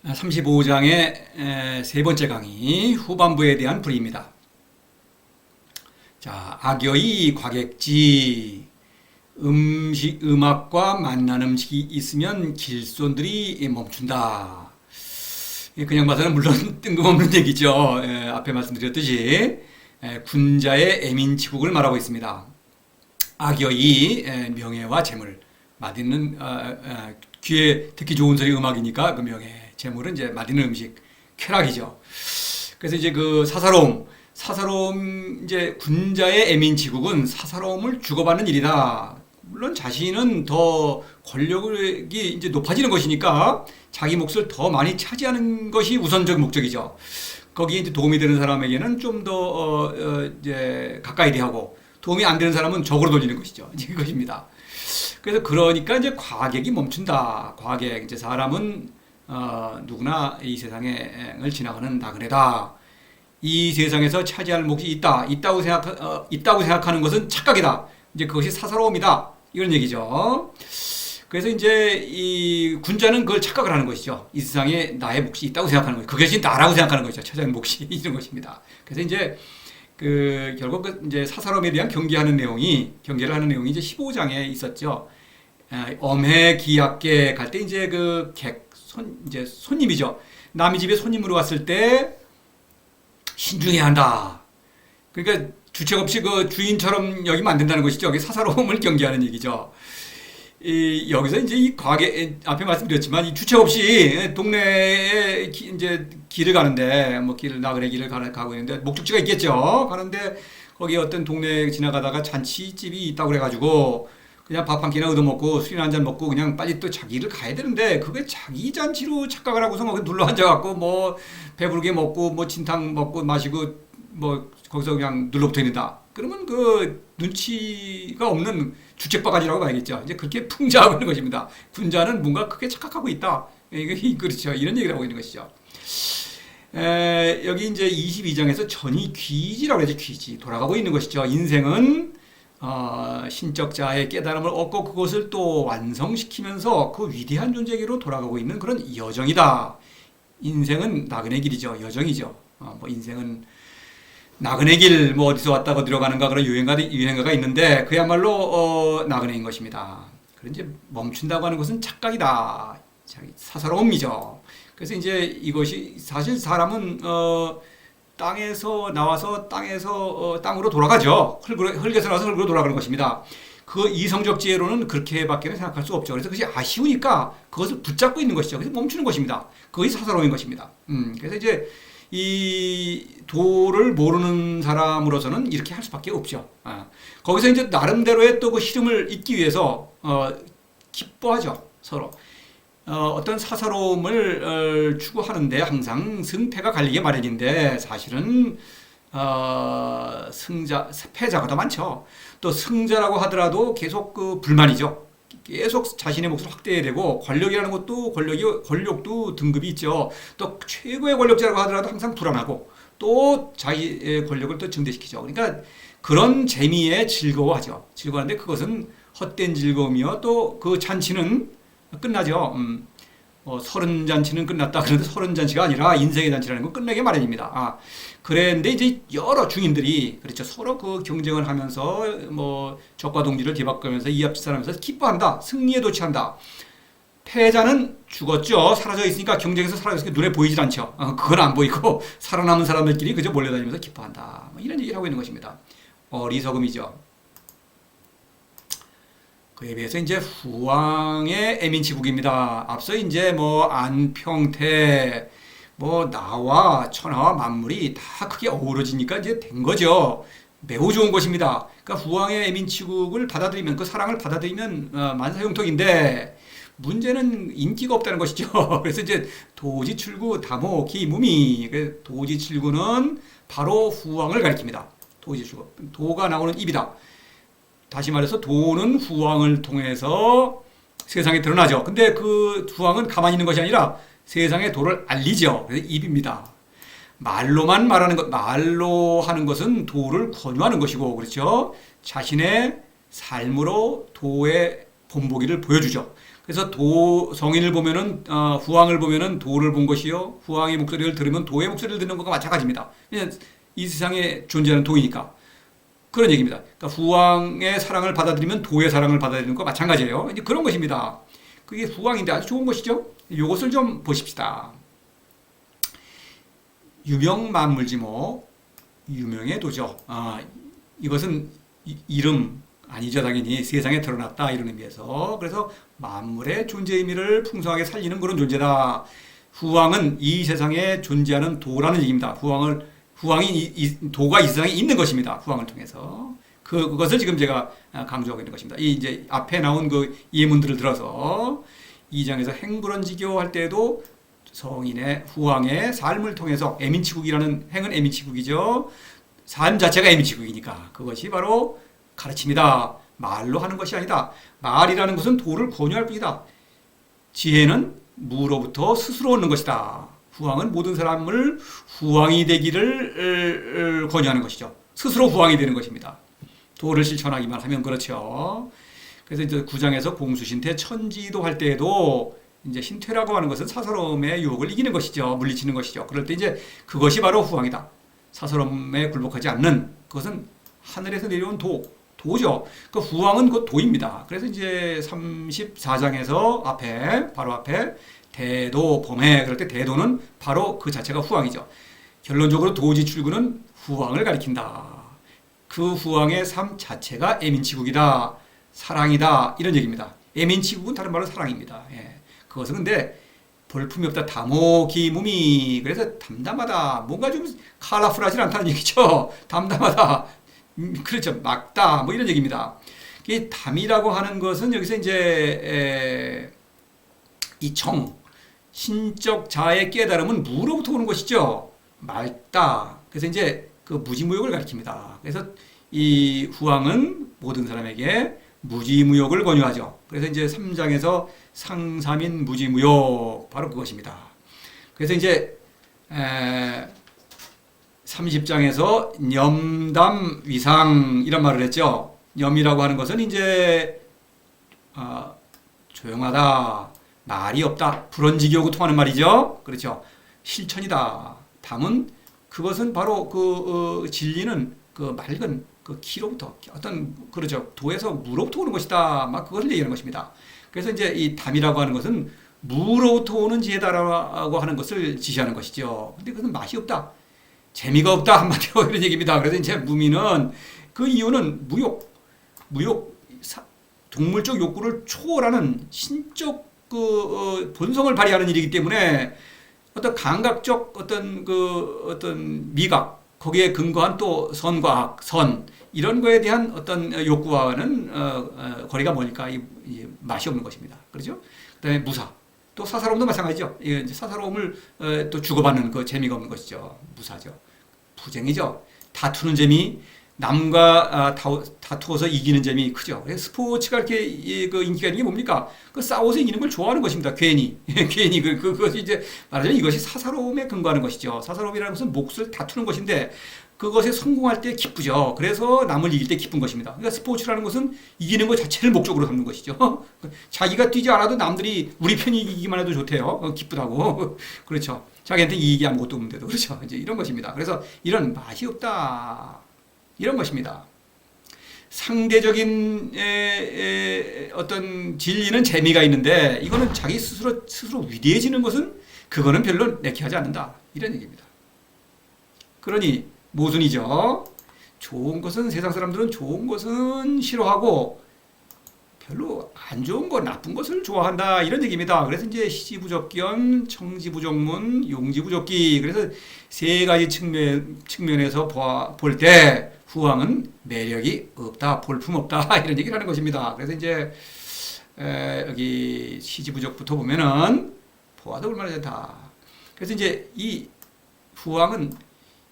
35장의 세 번째 강의 후반부에 대한 불이입니다. 자, 악여의 과객지 음악과 만난 음식이 있으면 길손들이 멈춘다. 그냥 봐서는 물론 뜬금없는 얘기죠. 앞에 말씀드렸듯이 군자의 애민치국을 말하고 있습니다. 악여의 명예와 재물, 맛있는 귀에 듣기 좋은 소리 음악이니까 그 명예, 재물은 이제 맛있는 음식, 쾌락이죠. 그래서 이제 그 사사로움 이제 군자의 애민치국은 사사로움을 주고받는 일이다. 물론 자신은 더 권력이 이제 높아지는 것이니까 자기 몫을 더 많이 차지하는 것이 우선적 목적이죠. 거기에 이제 도움이 되는 사람에게는 좀 더 이제 가까이 대하고 도움이 안 되는 사람은 적으로 돌리는 것이죠. 이것입니다. 그래서 그러니까 이제 과객이 멈춘다. 과객 이제 사람은 누구나 이 세상을 지나가는 나그네다. 이 세상에서 차지할 몫이 있다고 생각하는 것은 착각이다. 이제 그것이 사사로움이다. 이런 얘기죠. 그래서 이제 이 군자는 그걸 착각을 하는 것이죠. 이 세상에 나의 몫이 있다고 생각하는 거죠. 그것이 나라고 생각하는 거죠. 차지할 몫이 이런 것입니다. 그래서 이제 결국 이제 사사로움에 대한 경계를 하는 내용이 이제 15장에 있었죠. 엄해기약계 갈 때 이제 이제 손님이죠. 남의 집에 손님으로 왔을 때 신중해야 한다. 그러니까 주책 없이 그 주인처럼 여기면 안 된다는 것이죠. 여기 사사로움을 경계하는 얘기죠. 여기서 이제 이 과계 앞에 말씀드렸지만 이 주책 없이 동네에 이제 길을 가는데 나그네 길을 가고 있는데 목적지가 있겠죠. 가는데 거기 어떤 동네 지나가다가 잔치집이 있다고 그래가지고 그냥 밥 한 끼나 얻어먹고 술이나 한 잔 먹고 그냥 빨리 또 자기 일을 가야 되는데 그게 자기 잔치로 착각을 하고서 거기 눌러 앉아갖고 뭐 배부르게 먹고 뭐 진탕 먹고 마시고 뭐 거기서 그냥 눌러붙어 있는다. 그러면 그 눈치가 없는 주책바가지라고 봐야겠죠. 이제 그렇게 풍자하고 있는 것입니다. 군자는 뭔가 크게 착각하고 있다. 그렇죠. 이런 얘기를 하고 있는 것이죠. 여기 이제 22장에서 전이 귀지라고 하죠. 귀지. 돌아가고 있는 것이죠. 인생은 신적자의 깨달음을 얻고 그것을 또 완성시키면서 그 위대한 존재에게로 돌아가고 있는 그런 여정이다. 인생은 나그네 길이죠. 여정이죠. 인생은 나그네 길, 어디서 왔다가 들어가는가 그런 유행가가 있는데 그야말로 나그네인 것입니다. 그런 이제 멈춘다고 하는 것은 착각이다. 사사로움이죠. 그래서 이제 이것이 사실 사람은 땅에서 나와서 땅으로 돌아가죠. 흙에서 나와서 흙으로 돌아가는 것입니다. 그 이성적 지혜로는 그렇게밖에 생각할 수 없죠. 그래서 그것이 아쉬우니까 그것을 붙잡고 있는 것이죠. 그래서 멈추는 것입니다. 그것이 사사로움인 것입니다. 그래서 이제 이 도를 모르는 사람으로서는 이렇게 할 수밖에 없죠. 거기서 이제 나름대로의 또 그 시름을 잇기 위해서 기뻐하죠. 서로. 어떤 사사로움을 추구하는데 항상 승패가 갈리게 마련인데 사실은 패자가 더 많죠. 또 승자라고 하더라도 계속 그 불만이죠. 계속 자신의 몫을 확대해야 되고 권력이라는 것도 권력도 등급이 있죠. 또 최고의 권력자라고 하더라도 항상 불안하고 또 자기의 권력을 또 증대시키죠. 그러니까 그런 재미에 즐거워하죠. 즐거워하는데 그것은 헛된 즐거움이요. 또 그 잔치는 끝나죠. 서른 잔치는 끝났다. 그런데 서른 잔치가 아니라 인생의 잔치라는 건 끝나게 마련입니다. 그런데 이제 여러 중인들이 그렇죠. 서로 그 경쟁을 하면서 적과 동지를 뒤바꾸면서 이합집산하면서 기뻐한다. 승리에 도취한다. 패자는 죽었죠. 사라져 있으니까 경쟁에서 사라졌으니까 눈에 보이질 않죠. 그건 안 보이고 살아남은 사람들끼리 그저 몰려다니면서 기뻐한다. 이런 얘기를 하고 있는 것입니다. 어리석음이죠. 그에 비해서 이제 후왕의 애민치국입니다. 앞서 이제 안평태, 나와 천하와 만물이 다 크게 어우러지니까 이제 된 거죠. 매우 좋은 것입니다. 그러니까 후왕의 애민치국을 받아들이면, 그 사랑을 받아들이면 만사형통인데 문제는 인기가 없다는 것이죠. 그래서 이제 도지출구 다모 기무미. 도지출구는 바로 후왕을 가리킵니다. 도지출구. 도가 나오는 입이다. 다시 말해서 도는 후왕을 통해서 세상에 드러나죠. 근데 그 후왕은 가만히 있는 것이 아니라 세상에 도를 알리죠. 그래서 입입니다. 말로 하는 것은 도를 권유하는 것이고, 그렇죠? 자신의 삶으로 도의 본보기를 보여주죠. 그래서 성인을 보면은 후왕을 보면은 도를 본 것이요, 후왕의 목소리를 들으면 도의 목소리를 듣는 것과 마찬가지입니다. 그냥 이 세상에 존재하는 도이니까 그런 얘기입니다. 그러니까 후왕의 사랑을 받아들이면 도의 사랑을 받아들이는 것과 마찬가지예요. 이제 그런 것입니다. 그게 후왕인데 아주 좋은 것이죠. 이것을 좀 보십시다. 유명 만물지모, 유명의 도죠. 이것은 이름 아니죠. 당연히 세상에 드러났다 이런 의미에서. 그래서 만물의 존재 의미를 풍성하게 살리는 그런 존재다. 후왕은 이 세상에 존재하는 도라는 얘기입니다. 도가 이 세상에 있는 것입니다. 후왕을 통해서. 그것을 지금 제가 강조하고 있는 것입니다. 이 이제 앞에 나온 그 예문들을 들어서 2장에서 행불언지교 할 때에도 성인의 후왕의 삶을 통해서 애민치국이라는 행은 애민치국이죠. 삶 자체가 애민치국이니까 그것이 바로 가르침이다. 말로 하는 것이 아니다. 말이라는 것은 도를 권유할 뿐이다. 지혜는 무로부터 스스로 얻는 것이다. 후왕은 모든 사람을 후왕이 되기를 권유하는 것이죠. 스스로 후왕이 되는 것입니다. 도를 실천하기만 하면 그렇죠. 그래서 이제 9장에서 공수신퇴 천지도 할 때에도 이제 신퇴라고 하는 것은 사사로움의 유혹을 이기는 것이죠. 물리치는 것이죠. 그럴 때 이제 그것이 바로 후왕이다. 사사로움에 굴복하지 않는 그것은 하늘에서 내려온 도죠. 그 후왕은 곧 도입니다. 그래서 이제 34장에서 바로 앞에 대도 범해 그럴 때 대도는 바로 그 자체가 후왕이죠. 결론적으로 도지 출구는 후왕을 가리킨다. 그 후왕의 삶 자체가 애민치국이다. 사랑이다. 이런 얘기입니다. 애민치국은 다른 말로 사랑입니다. 예. 그것은 근데 볼품이 없다. 다모기무미. 그래서 담담하다. 뭔가 좀 컬러풀하지 않다는 얘기죠. 담담하다. 그렇죠. 막다. 뭐 이런 얘기입니다. 이 담이라고 하는 것은 여기서 이제 이 신적 자의 깨달음은 무로부터 오는 것이죠. 맑다. 그래서 이제 그 무지무욕을 가리킵니다. 그래서 이 후왕은 모든 사람에게 무지무욕을 권유하죠. 그래서 이제 3장에서 상삼인 무지무욕 바로 그것입니다. 그래서 이제 30장에서 염담 위상 이런 말을 했죠. 염이라고 하는 것은 이제 조용하다, 말이 없다, 불언지교하고 통하는 말이죠. 그렇죠. 실천이다. 담은 그것은 바로 진리는 그 맑은 그 키로부터 그렇죠. 도에서 무로부터 오는 것이다. 막 그것을 얘기하는 것입니다. 그래서 이제 이 담이라고 하는 것은 무로부터 오는 지혜다라고 하는 것을 지시하는 것이죠. 근데 그것은 맛이 없다. 재미가 없다. 한마디로 이런 얘기입니다. 그래서 이제 무미는 그 이유는 동물적 욕구를 초월하는 신적 본성을 발휘하는 일이기 때문에 어떤 감각적 어떤 미각 거기에 근거한 또 선과 악, 이런 거에 대한 어떤 욕구와는 거리가 멀니까 맛이 없는 것입니다. 그렇죠? 그다음에 무사. 또 사사로움도 마찬가지죠. 사사로움을 또 주고받는 그 재미가 없는 것이죠. 무사죠. 부쟁이죠. 다투는 재미, 남과 다투어서 이기는 재미 크죠. 스포츠가 이렇게 그 인기가 있는 게 뭡니까? 그 싸워서 이기는 걸 좋아하는 것입니다. 괜히 그것이 이제 말하자면 이것이 사사로움에 근거하는 것이죠. 사사로움이라는 것은 몫을 다투는 것인데 그것에 성공할 때 기쁘죠. 그래서 남을 이길 때 기쁜 것입니다. 그러니까 스포츠라는 것은 이기는 것 자체를 목적으로 삼는 것이죠. 자기가 뛰지 않아도 남들이 우리 편이 이기기만 해도 좋대요. 기쁘다고. 그렇죠. 자기한테 이익이 아무것도 없는데도 그렇죠. 이제 이런 것입니다. 그래서 이런 맛이 없다. 이런 것입니다. 상대적인 어떤 진리는 재미가 있는데 이거는 자기 스스로 위대해지는 것은 그거는 별로 내키하지 않는다. 이런 얘기입니다. 그러니 모순이죠. 좋은 것은 세상 사람들은 좋은 것은 싫어하고 별로 안 좋은 거 나쁜 것을 좋아한다 이런 얘기입니다. 그래서 이제 시지부적견, 청지부적문, 용지부적기 그래서 세 가지 측면에서 볼 때 후왕은 매력이 없다, 볼품 없다 이런 얘기를 하는 것입니다. 그래서 이제 여기 시지부적부터 보면은 보아도 얼마나 좋다. 그래서 이제 이 후왕은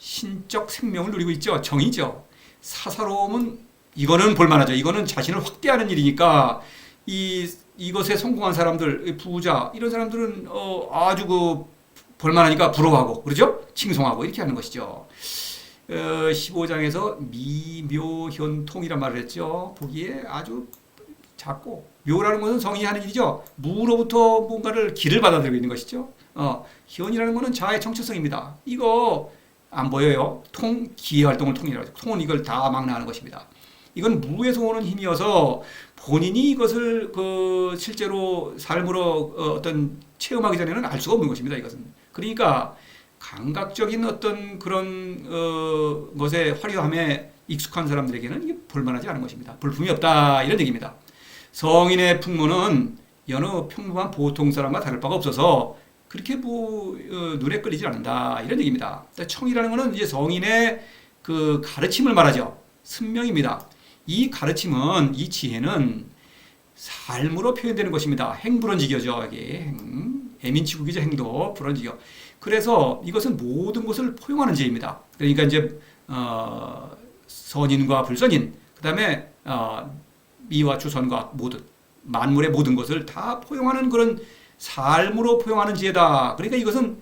신적 생명을 누리고 있죠. 정이죠. 사사로움은 이거는 볼만하죠. 이거는 자신을 확대하는 일이니까 이것에 성공한 사람들, 부자 이런 사람들은 아주 볼만하니까 부러워하고 그러죠. 칭송하고 이렇게 하는 것이죠. 15장에서 미묘현통이란 말을 했죠. 보기에 아주 작고, 묘라는 것은 성인이 하는 일이죠. 무로부터 뭔가를 기를 받아들이고 있는 것이죠. 희언이라는 것은 자아의 정체성입니다. 이거 안 보여요? 기회활동을 통이라고. 통은 이걸 다 망라하는 것입니다. 이건 무에서 오는 힘이어서 본인이 이것을 실제로 삶으로 어떤 체험하기 전에는 알 수가 없는 것입니다. 이것은. 그러니까 감각적인 어떤 그런 것의 화려함에 익숙한 사람들에게는 이게 볼만하지 않은 것입니다. 볼품이 없다 이런 얘기입니다. 성인의 풍모는 여느 평범한 보통 사람과 다를 바가 없어서 그렇게 눈에 끌리지 않는다 이런 얘기입니다. 청이라는 것은 이제 성인의 그 가르침을 말하죠. 선명입니다. 이 가르침은 이 지혜는 삶으로 표현되는 것입니다. 행불언지교죠. 이게 애민치국이죠. 행도 불언지교. 그래서 이것은 모든 것을 포용하는 지혜입니다. 그러니까 이제 선인과 불선인, 그 다음에 미와 추선과 모든 만물의 모든 것을 다 포용하는 그런 삶으로 포용하는 지혜다. 그러니까 이것은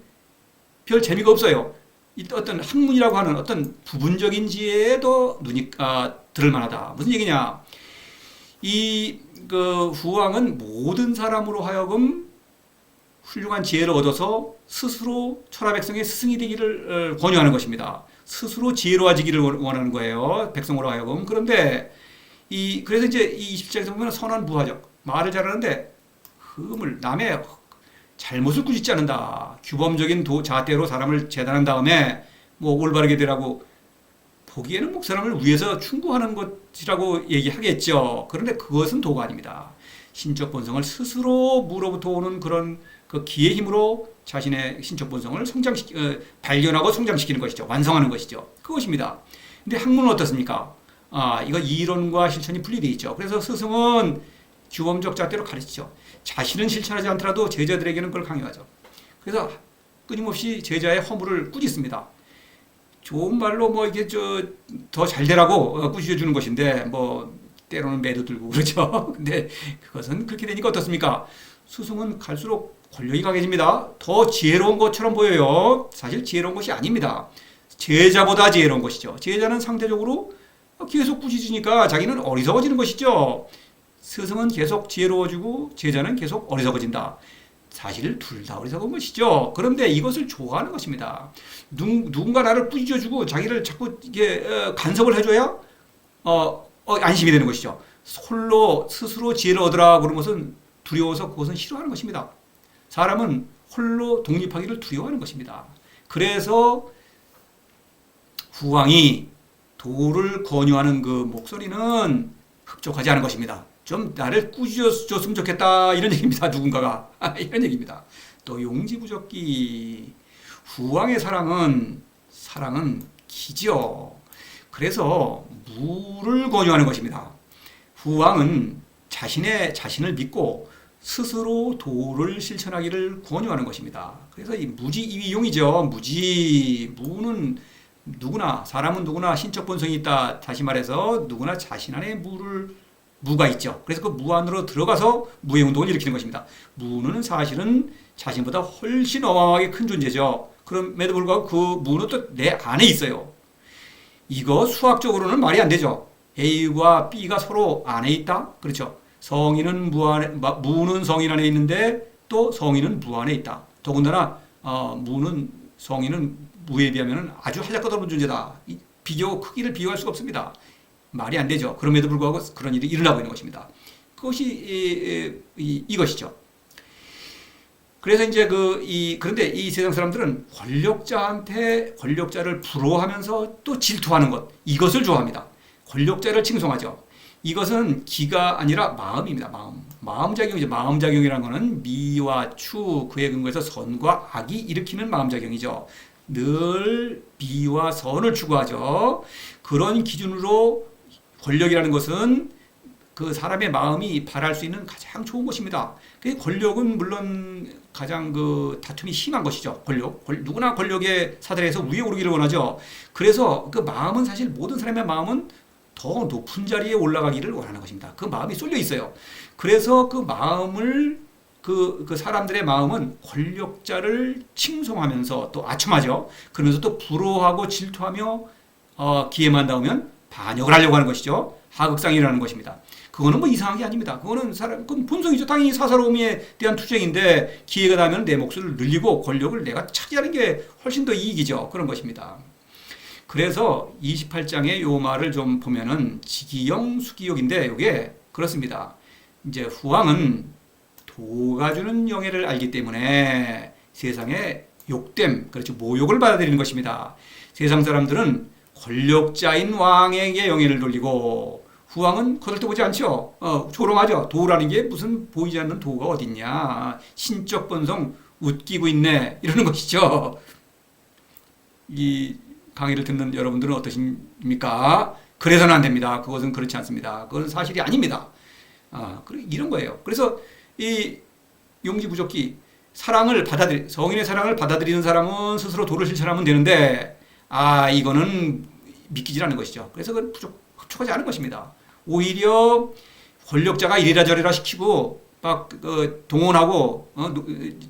별 재미가 없어요. 어떤 학문이라고 하는 어떤 부분적인 지혜에도 눈이 들을 만하다. 무슨 얘기냐? 후왕은 모든 사람으로 하여금 훌륭한 지혜를 얻어서 스스로 천하 백성의 스승이 되기를 권유하는 것입니다. 스스로 지혜로워지기를 원하는 거예요. 백성으로 하여금. 그런데 그래서 이제 이 27장에서 보면 선한 부하적 말을 잘하는데 남의 잘못을 꾸짖지 않는다. 규범적인 잣대로 사람을 재단한 다음에 올바르게 되라고 보기에는 사람을 위해서 충고하는 것이라고 얘기하겠죠. 그런데 그것은 도가 아닙니다. 신적 본성을 스스로 무로부터 오는 그런 그 기의 힘으로 자신의 신적 본성을 발견하고 성장시키는 것이죠. 완성하는 것이죠. 그것입니다. 근데 학문은 어떻습니까? 이거 이론과 실천이 분리되어 있죠. 그래서 스승은 규범적 잣대로 가르치죠. 자신은 실천하지 않더라도 제자들에게는 그걸 강요하죠. 그래서 끊임없이 제자의 허물을 꾸짖습니다. 좋은 말로 이게 더 잘 되라고 꾸짖어 주는 것인데 때로는 매도 들고 그렇죠. 근데 그것은 그렇게 되니까 어떻습니까? 스승은 갈수록 권력이 강해집니다. 더 지혜로운 것처럼 보여요. 사실 지혜로운 것이 아닙니다. 제자보다 지혜로운 것이죠. 제자는 상대적으로 계속 꾸짖으니까 자기는 어리석어지는 것이죠. 스승은 계속 지혜로워지고 제자는 계속 어리석어진다. 사실 둘 다 어리석은 것이죠. 그런데 이것을 좋아하는 것입니다. 누군가 나를 꾸짖어주고 자기를 자꾸 간섭을 해줘야 안심이 되는 것이죠. 홀로 스스로 지혜를 얻으라 그런 것은 두려워서 그것은 싫어하는 것입니다. 사람은 홀로 독립하기를 두려워하는 것입니다. 그래서 후왕이 도를 권유하는 그 목소리는 흡족하지 않은 것입니다. 좀 나를 꾸짖어줬으면 좋겠다 이런 얘기입니다. 누군가가 이런 얘기입니다. 또 용지부적기 후왕의 사랑은 기죠. 그래서 무를 권유하는 것입니다. 후왕은 자신을 믿고 스스로 도를 실천하기를 권유하는 것입니다. 그래서 이 무지이위용이죠. 무는 사람은 누구나 신적 본성이 있다. 다시 말해서 누구나 자신 안에 무가 있죠. 그래서 그 무 안으로 들어가서 무의 운동을 일으키는 것입니다. 무는 사실은 자신보다 훨씬 어마어마하게 큰 존재죠. 그럼에도 불구하고 그 무는 또 내 안에 있어요. 이거 수학적으로는 말이 안 되죠. A와 B가 서로 안에 있다? 그렇죠. 무는 성인 안에 있는데 또 성인은 무 안에 있다. 더군다나 성인은 무에 비하면 아주 한약거다른 존재다. 크기를 비교할 수가 없습니다. 말이 안 되죠. 그럼에도 불구하고 그런 일이 일어나고 있는 것입니다. 그것이 이것이죠. 그래서 이제 그런데 이 세상 사람들은 권력자를 부러워하면서 또 질투하는 것, 이것을 좋아합니다. 권력자를 칭송하죠. 이것은 기가 아니라 마음입니다. 마음작용이죠. 마음작용이라는 것은 미와 추, 그에 근거해서 선과 악이 일으키는 마음작용이죠. 늘 미와 선을 추구하죠. 그런 기준으로 권력이라는 것은 그 사람의 마음이 바랄 수 있는 가장 좋은 것입니다. 권력은 물론 가장 다툼이 심한 것이죠. 누구나 권력의 사들에서 위에 오르기를 원하죠. 그래서 그 마음은 사실 모든 사람의 마음은 더 높은 자리에 올라가기를 원하는 것입니다. 그 마음이 쏠려 있어요. 그래서 그 마음을 그 사람들의 마음은 권력자를 칭송하면서 또 아첨하죠. 그러면서 또 부러워하고 질투하며 기회만 닿으면 반역을 하려고 하는 것이죠. 하극상이라는 것입니다. 그거는 뭐 이상한 게 아닙니다. 그거는 그건 본성이죠. 당연히 사사로움에 대한 투쟁인데 기회가 나면 내 몫을 늘리고 권력을 내가 차지하는 게 훨씬 더 이익이죠. 그런 것입니다. 그래서 28장의 요 말을 좀 보면은 지기영 수기욕인데 이게 그렇습니다. 이제 후왕은 도가 주는 영예를 알기 때문에 세상에 욕됨, 그렇죠. 모욕을 받아들이는 것입니다. 세상 사람들은 권력자인 왕에게 영예를 돌리고 후왕은 거들떠보지 않죠. 조롱하죠. 도라는 게 무슨 보이지 않는 도가 어딨냐. 신적 본성 웃기고 있네. 이러는 것이죠. 이 강의를 듣는 여러분들은 어떠십니까? 그래서는 안 됩니다. 그것은 그렇지 않습니다. 그건 사실이 아닙니다. 이런 거예요. 그래서 이 용지부족기 성인의 사랑을 받아들이는 사람은 스스로 도를 실천하면 되는데 이거는 믿기질 않는 것이죠. 그래서 그건 흡족하지 않은 것입니다. 오히려 권력자가 이래라 저래라 시키고 막 동원하고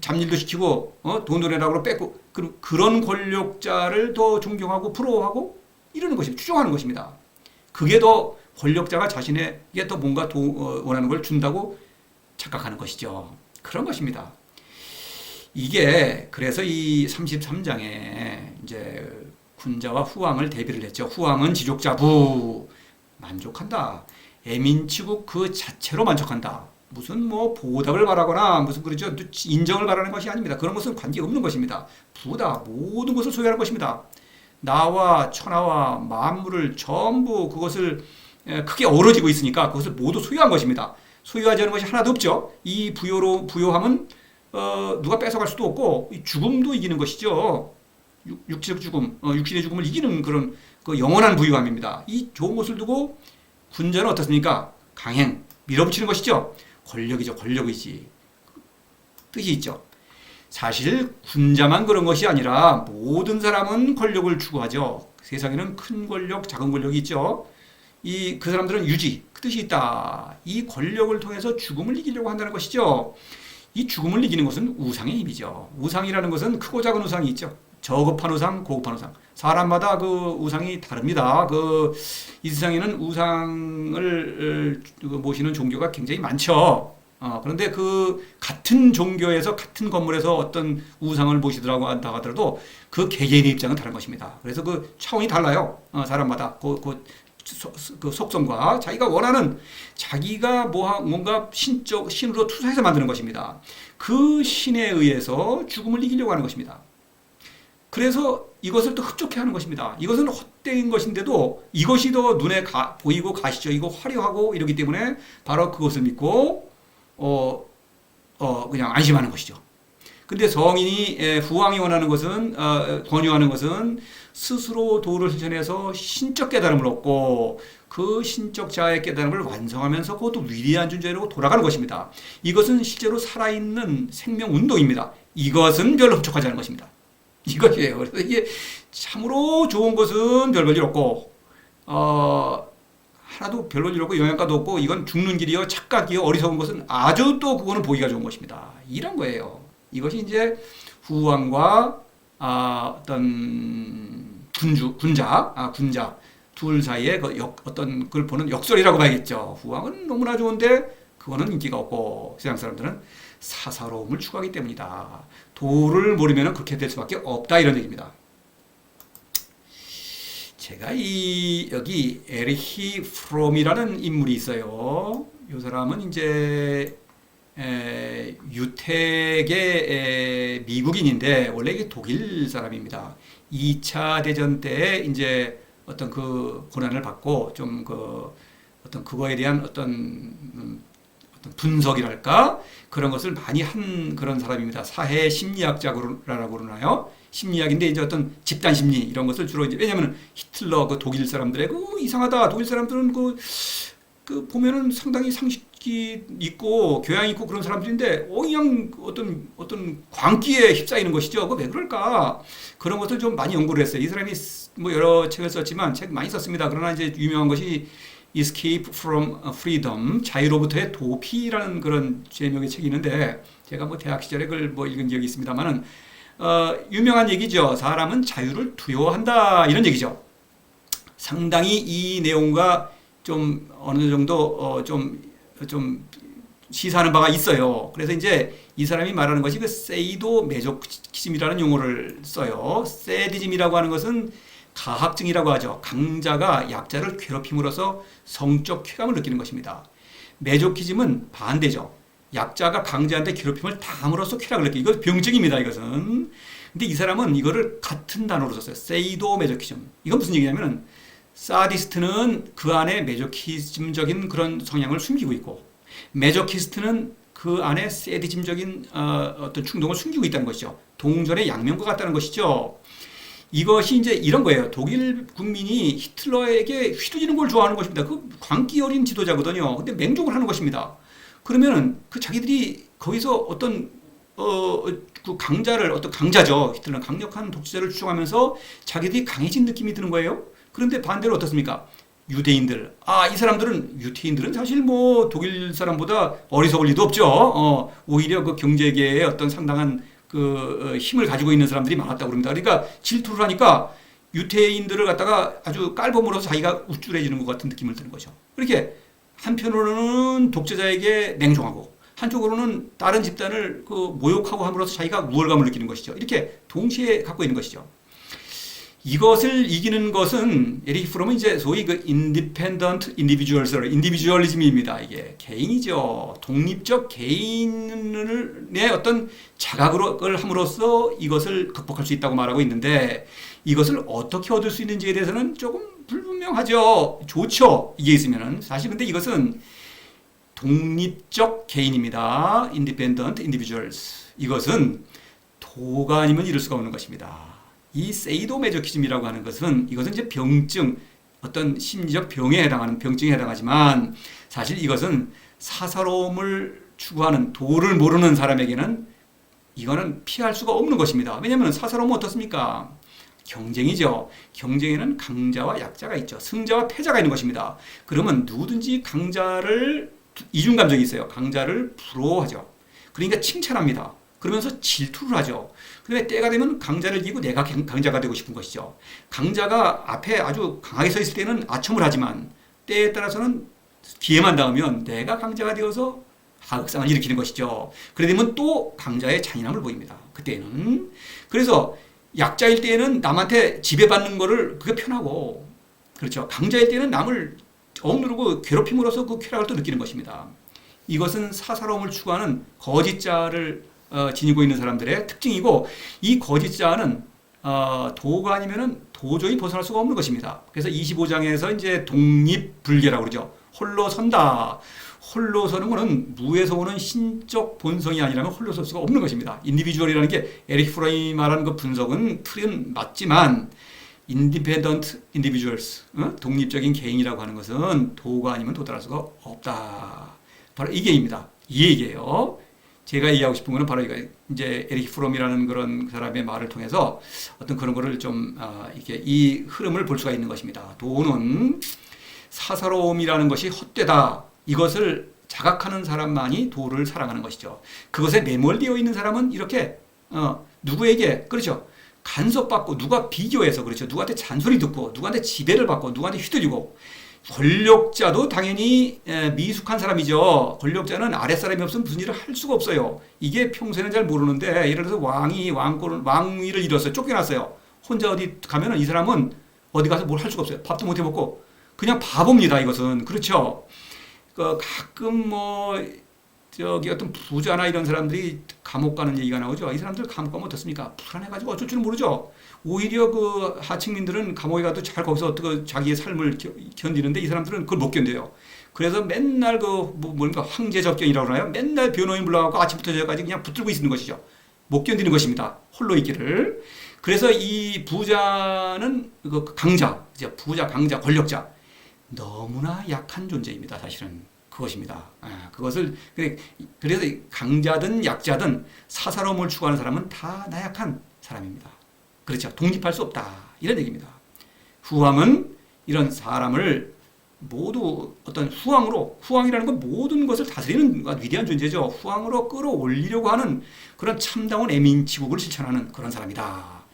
잡일도 시키고 돈 내라고 뺏고 그런 권력자를 더 존경하고 부러워하고 이러는 것입니다. 추종하는 것입니다. 그게 더 권력자가 자신에게 더 뭔가 원하는 걸 준다고 착각하는 것이죠. 그런 것입니다. 이게 그래서 이 33장에 이제 군자와 후왕을 대비를 했죠. 후왕은 지족자부 만족한다. 애민치국 그 자체로 만족한다. 무슨 뭐 보답을 바라거나 무슨 그러죠. 인정을 바라는 것이 아닙니다. 그런 것은 관계없는 것입니다. 부다 모든 것을 소유하는 것입니다. 나와 천하와 만물을 전부 그것을 크게 어우러지고 있으니까 그것을 모두 소유한 것입니다. 소유하지 않은 것이 하나도 없죠. 이 부요함은 누가 뺏어갈 수도 없고 죽음도 이기는 것이죠. 육체적 죽음, 육신의 죽음을 이기는 그런 그 영원한 부유함입니다. 이 좋은 것을 두고 군자는 어떻습니까? 강행, 밀어붙이는 것이죠. 권력이죠. 권력이지. 뜻이 있죠. 사실 군자만 그런 것이 아니라 모든 사람은 권력을 추구하죠. 세상에는 큰 권력, 작은 권력이 있죠. 그 사람들은 유지, 그 뜻이 있다. 이 권력을 통해서 죽음을 이기려고 한다는 것이죠. 이 죽음을 이기는 것은 우상의 힘이죠. 우상이라는 것은 크고 작은 우상이 있죠. 저급한 우상, 고급한 우상. 사람마다 그 우상이 다릅니다. 이 세상에는 우상을 모시는 종교가 굉장히 많죠. 그런데 그 같은 종교에서 같은 건물에서 어떤 우상을 모시더라고 한다 하더라도 그 개개인의 입장은 다른 것입니다. 그래서 그 차원이 달라요. 사람마다 그 속성과 자기가 원하는 자기가 뭔가 신으로 투사해서 만드는 것입니다. 그 신에 의해서 죽음을 이기려고 하는 것입니다. 그래서 이것을 또 흡족해 하는 것입니다. 이것은 헛된 것인데도 이것이 더 눈에 보이고 가시적이고 화려하고 이러기 때문에 바로 그것을 믿고 그냥 안심하는 것이죠. 근데 성인이 후왕이 원하는 것은 권유하는 것은 스스로 도를 실천해서 신적 깨달음을 얻고 그 신적 자아의 깨달음을 완성하면서 그것도 위대한 존재로 돌아가는 것입니다. 이것은 실제로 살아있는 생명 운동입니다. 이것은 별로 흡족하지 않은 것입니다. 이것이에요. 그래서 이게 참으로 좋은 것은 별 볼 일 없고 하나도 별 볼 일 없고 영양가도 없고 이건 죽는 길이요 착각이요 어리석은 것은 아주 또 그거는 보기가 좋은 것입니다. 이런 거예요. 이것이 이제 후왕과 어떤 군자 둘 사이에 어떤 걸 보는 역설이라고 봐야겠죠. 후왕은 너무나 좋은데 그거는 인기가 없고 세상 사람들은 사사로움을 추구하기 때문이다. 도를 모르면 그렇게 될 수밖에 없다 이런 얘기입니다. 제가 여기 에리히 프롬이라는 인물이 있어요. 이 사람은 이제 유택의 미국인인데 원래 이게 독일 사람입니다. 2차 대전 때 이제 어떤 그 고난을 받고 좀 어떤 그거에 대한 어떤 분석이랄까 그런 것을 많이 한 그런 사람입니다. 사회 심리학자라고 그러나요? 심리학인데 이제 어떤 집단 심리 이런 것을 주로 이제 왜냐하면 히틀러 그 독일 사람들의 이상하다. 독일 사람들은 보면은 상당히 상식이 있고 교양이 있고 그런 사람들인데 그냥 어떤 광기에 휩싸이는 것이죠. 왜 그럴까? 그런 것을 좀 많이 연구를 했어요. 이 사람이 뭐 여러 책을 썼지만 책 많이 썼습니다. 그러나 이제 유명한 것이 Escape from Freedom, 자유로부터의 도피라는 그런 제목의 책이 있는데 제가 뭐 대학 시절에 그걸 뭐 읽은 기억이 있습니다만은 유명한 얘기죠. 사람은 자유를 두려워한다 이런 얘기죠. 상당히 이 내용과 좀 어느 정도 좀 시사하는 바가 있어요. 그래서 이제 이 사람이 말하는 것이 그 세이도 메조키즘이라는 용어를 써요. 세디즘이라고 하는 것은 가학증이라고 하죠. 강자가 약자를 괴롭힘으로써 성적 쾌감을 느끼는 것입니다. 메조키즘은 반대죠. 약자가 강자한테 괴롭힘을 당함으로써 쾌락을 느끼는, 이건 병증입니다. 이것은. 근데 이 사람은 이거를 같은 단어로 썼어요. 세이도 메조키즘. 이건 무슨 얘기냐면은 사디스트는 그 안에 메조키즘적인 그런 성향을 숨기고 있고, 메조키스트는 그 안에 세디즘적인 어떤 충동을 숨기고 있다는 것이죠. 동전의 양면과 같다는 것이죠. 이것이 이제 이런 거예요. 독일 국민이 히틀러에게 휘둘리는 걸 좋아하는 것입니다. 그 광기 어린 지도자거든요. 근데 맹종을 하는 것입니다. 그러면은 그 자기들이 거기서 어떤 그 강자를, 어떤 강자죠. 히틀러는 강력한 독재자를 추종하면서 자기들이 강해진 느낌이 드는 거예요. 그런데 반대로 어떻습니까? 유대인들. 이 사람들은, 유태인들은 사실 뭐 독일 사람보다 어리석을 리도 없죠. 오히려 그 경제계에 어떤 상당한 그 힘을 가지고 있는 사람들이 많았다고 그럽니다. 그러니까 질투를 하니까 유태인들을 갖다가 아주 깔범으로써 자기가 우쭐해지는 것 같은 느낌을 드는 거죠. 이렇게 한편으로는 독재자에게 냉정하고 한쪽으로는 다른 집단을 그 모욕하고 함으로써 자기가 우월감을 느끼는 것이죠. 이렇게 동시에 갖고 있는 것이죠. 이것을 이기는 것은 에릭 프롬은 이제 소위 그 independent individualism입니다. 이게 개인이죠. 독립적 개인의 어떤 자각을 함으로써 이것을 극복할 수 있다고 말하고 있는데, 이것을 어떻게 얻을 수 있는지에 대해서는 조금 불분명하죠. 좋죠. 이게 있으면은. 사실 근데 이것은 독립적 개인입니다. independent individuals. 이것은 도가 아니면 이룰 수가 없는 것입니다. 이 세이도메조키즘이라고 하는 것은, 이것은 이제 병증, 어떤 심리적 병에 해당하는 병증에 해당하지만, 사실 이것은 사사로움을 추구하는 도를 모르는 사람에게는 이거는 피할 수가 없는 것입니다. 왜냐하면 사사로움은 어떻습니까? 경쟁이죠. 경쟁에는 강자와 약자가 있죠. 승자와 패자가 있는 것입니다. 그러면 누구든지 강자를, 이중감정이 있어요. 강자를 부러워하죠. 그러니까 칭찬합니다. 그러면서 질투를 하죠. 그다음에 때가 되면 강자를 이기고 내가 강자가 되고 싶은 것이죠. 강자가 앞에 아주 강하게 서 있을 때는 아첨을 하지만 때에 따라서는 기회만 닿으면 내가 강자가 되어서 하극상을 일으키는 것이죠. 그래 되면 또 강자의 잔인함을 보입니다. 그때는. 그래서 약자일 때에는 남한테 지배받는 거를 그게 편하고, 그렇죠. 강자일 때는 남을 억누르고 괴롭힘으로써 그 쾌락을 또 느끼는 것입니다. 이것은 사사로움을 추구하는 거짓자를 지니고 있는 사람들의 특징이고, 이 거짓자는 도가 아니면은 도저히 벗어날 수가 없는 것입니다. 그래서 25장에서 이제 독립불개라고 그러죠. 홀로 선다. 홀로 서는 것은 무에서 오는 신적 본성이 아니라면 홀로 설 수가 없는 것입니다. 인디비주얼이라는 게 에릭 프롬이 말하는 그 분석은 틀은 맞지만, independent individuals, 독립적인 개인이라고 하는 것은 도가 아니면 도달할 수가 없다. 바로 이게입니다. 이 얘기예요. 제가 이해하고 싶은 거는 바로 이거, 이제 에릭 프롬이라는 그런 사람의 말을 통해서 어떤 그런 거를 좀 이렇게 이 흐름을 볼 수가 있는 것입니다. 도는 사사로움이라는 것이 헛되다. 이것을 자각하는 사람만이 도를 사랑하는 것이죠. 그것에 매몰되어 있는 사람은 이렇게 누구에게, 그렇죠, 간섭받고, 누가 비교해서, 그렇죠, 누구한테 잔소리 듣고, 누구한테 지배를 받고, 누구한테 휘둘리고, 권력자도 당연히 미숙한 사람이죠. 권력자는 아랫사람이 없으면 무슨 일을 할 수가 없어요. 이게 평소에는 잘 모르는데, 예를 들어서 왕이 왕위를 잃었어요. 쫓겨났어요. 혼자 어디 가면은 이 사람은 어디 가서 뭘 할 수가 없어요. 밥도 못 해먹고 그냥 바보입니다. 이것은. 그렇죠. 가끔 어떤 부자나 이런 사람들이 감옥 가는 얘기가 나오죠. 이 사람들 감옥 가면 어떻습니까? 불안해가지고 어쩔 줄 모르죠. 오히려 그 하층민들은 감옥에 가도 잘 거기서 어떻게 자기의 삶을 견디는데, 이 사람들은 그걸 못 견뎌요. 그래서 맨날 뭔가 황제접견이라고 하나요? 맨날 변호인 불러가고 아침부터 저녁까지 그냥 붙들고 있는 것이죠. 못 견디는 것입니다. 홀로 있기를. 그래서 이 부자는 그 강자, 부자, 강자, 권력자, 너무나 약한 존재입니다. 사실은 그것입니다. 그것을, 그래서 강자든 약자든 사사로움을 추구하는 사람은 다 나약한 사람입니다. 그렇죠. 독립할 수 없다. 이런 얘기입니다. 후왕은 이런 사람을 모두 어떤 후왕이라는 건 모든 것을 다스리는 위대한 존재죠. 후왕으로 끌어올리려고 하는 그런 참다운 애민치국을 실천하는 그런 사람이다.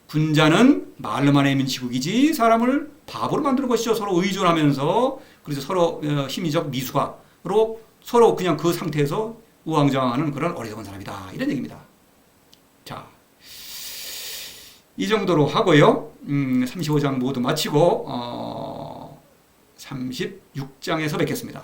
군자는 말로만 하면 지국이지 사람을 바보로 만드는 것이죠. 서로 의존하면서 그래서 서로 심리적 미숙아로 서로 그냥 그 상태에서 우왕좌왕하는 그런 어리석은 사람이다. 이런 얘기입니다. 자, 이 정도로 하고요. 35장 모두 마치고 36장에서 뵙겠습니다.